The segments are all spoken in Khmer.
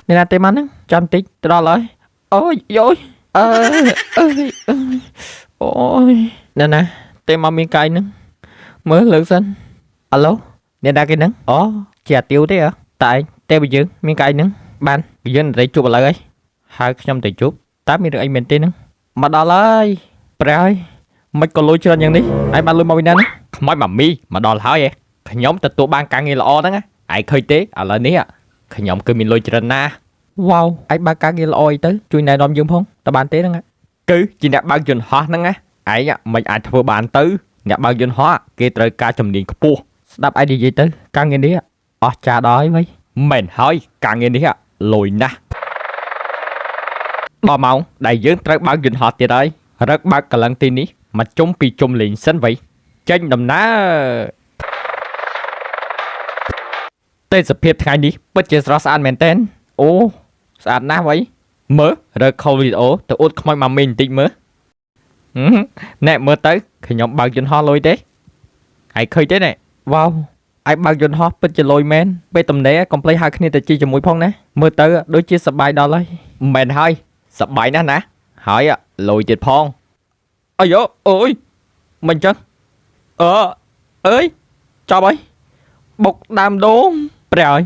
nên là tên anh chăm tích từ đó lại ôi ôi ôi nè tên mà miếng cay nữa mới lượt xanh alo nên đã cái nắng chè tiêu thế à tại tên bây giờ miếng cay nữa ban bây giờ để chụp lại ấy ហើយខ្ញុំទៅជប់តើមានរឿងអីមែនទេហ្នឹងមកដល់ហើយព្រះហើយមិនក៏លុយច្រើនយ៉ាងនេះឯងបានលុយមកពីណាហ្នឹងខ្មោចម៉ាមីមកដល់ហើយខ្ញុំទទួលបានការងារល្អហ្នឹងឯងឃើញទេឥឡូវនេះខ្ញុំគឺមានលុយច្រើនណាស់វ៉ាវឯងបើកការងារល្អអីទៅជួយណែនាំយើងផងតើបានទេហ្នឹងគឺជាអ្នកបើកយន្តហោះហ្នឹងណាឯងមិនអាចធ្វើបានទៅអ្នកបើកយន្តហោះគេត្រូវការជំនាញខ្ពស់ស្ដាប់ឯងនិយាយទៅការងារនេះអស់ចាដល់ហើយមែនហើយការងារនេះលុយណាស់ដល់ម៉ោងដែលយើងត្រូវបើកយន្តហោះទៀតហើយរឹកបើកកលឹងទីនេះមកជុំពីជុំលេងសិនវិញចេញដំណើរទេសភាពថ្ងៃនេះពិតជាស្រស់ស្អាតមែនទែនអូស្អាតណាស់វិញមើលរើខលវីដេអូទៅអួតខ្មោចម៉ាមីបន្តិចមើលណែមើលទៅខ្ញុំបើកយន្តហោះលុយទេហើយឃើញទេណែវ៉ាវឯបើកយន្តហោះពិតជាលុយមែនពេលតំណែកុំភ្លេចហៅគ្នាទៅជិះជាមួយផងណាមើលទៅដូចជាសប្បាយដល់ហើយមែនហើយសប្បាយណាស់ណាហើយលុយទៀតផងអាយ៉ូអូយមិនចឹងអើយចាប់ហើយបុកដើមដូងព្រះហើយ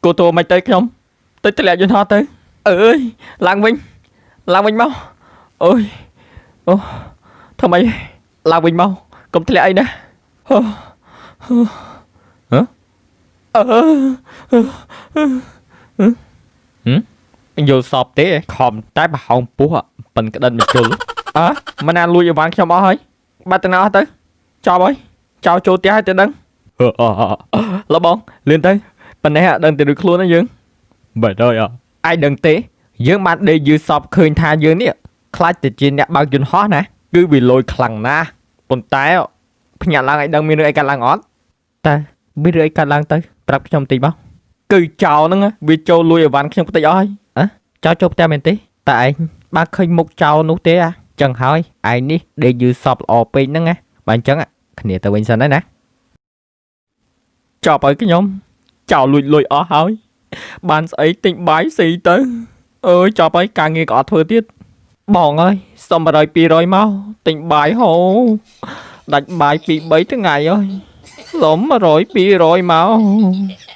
គូតួមិនទៅខ្ញុំទៅធ្លាក់យន្តហោះទៅអើយឡើងវិញមកអូយអូធ្វើម៉េចឡើងវិញមកកុំធ្លាក់អីណាយល់សពទេខំតែប្រហោងពោះប៉ិនក្តិនបញ្ជុលមិនណាលួចអីវ៉ាន់ខ្ញុំអស់ហើយបាត់ទៅណាអស់ទៅចប់ហើយចោលចូលផ្ទះឲ្យទៅដឹងលបងលឿនទៅប៉ុណ្ណេះដឹងទៅដូចខ្លួនណាយើងបែរហើយឯងដឹងទេយើងបានដេកយឺសពឃើញថាយើងនេះខ្លាចទៅជាអ្នកបើកយន្តហោះណាគឺវាលយខ្លាំងណាស់ប៉ុន្តែភ្ញាក់ឡើងឲ្យដឹងមានរឿងអីកើតឡើងអត់តែមានរឿងអីកើតឡើងទៅប្រាប់ខ្ញុំតិចមកគឺចោលហ្នឹងវាចូលលួចអីវ៉ាន់ខ្ញុំផ្ទៃអស់ហើយចោលចូលផ្ទះមែនទេតែឯងបើឃើញមុខចោលនោះទេចឹងហើយឯងនេះដេកយឺសពល្អពេកហ្នឹងណាបើអញ្ចឹងគ្នាទៅវិញសិនហើយណាចប់ឲ្យខ្ញុំចោលលួចអស់ហើយបានស្អីទិញបាយស៊ីទៅអើយចប់ហើយការងារក៏អត់ធ្វើទៀតបងអើយសុំ100 200មកទិញបាយហូដាច់បាយ 2-3 ថ្ងៃអើយសុំ100 200មក